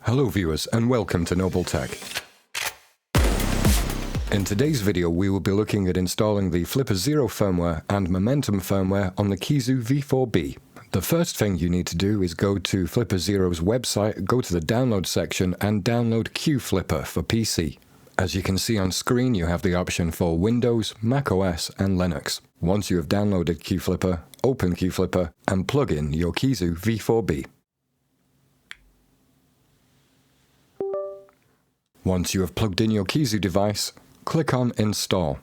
Hello viewers and welcome to Noble Tech. In today's video we will be looking at installing the Flipper Zero firmware and Momentum firmware on the Kiisu v4b. The first thing you need to do is go to Flipper Zero's website, go to the download section and download QFlipper for PC. As you can see on screen, you have the option for Windows, Mac OS and Linux. Once you have downloaded QFlipper, open QFlipper and plug in your Kiisu v4b. Once you have plugged in your Kiisu device, click on Install.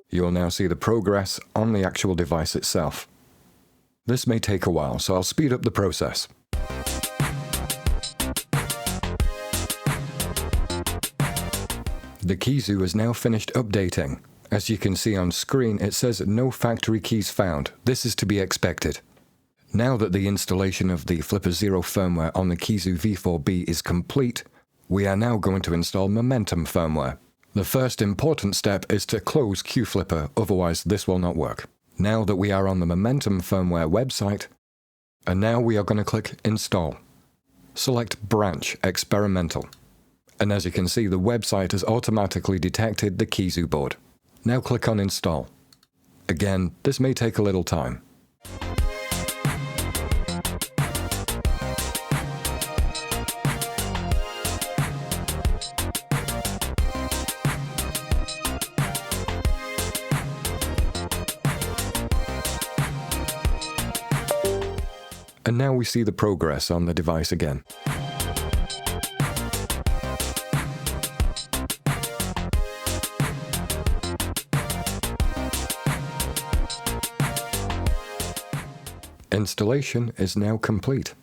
You will now see the progress on the actual device itself. This may take a while, so I'll speed up the process. The Kiisu is now finished updating. As you can see on screen, it says no factory keys found. This is to be expected. Now that the installation of the Flipper Zero firmware on the Kiisu v4b is complete, we are now going to install Momentum firmware. The first important step is to close QFlipper, otherwise this will not work. Now that we are on the Momentum firmware website, and now we are going to click Install. Select Branch Experimental. And as you can see, the website has automatically detected the Kiisu board. Now click on Install. Again, this may take a little time. And now we see the progress on the device again. Installation is now complete.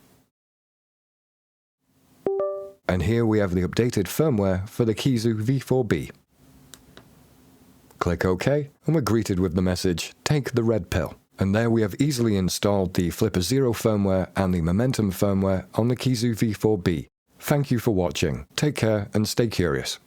And here we have the updated firmware for the Kiisu v4b. Click OK, and we're greeted with the message, "Take the red pill." And there we have easily installed the Flipper Zero firmware and the Momentum firmware on the Kiisu v4b. Thank you for watching. Take care and stay curious.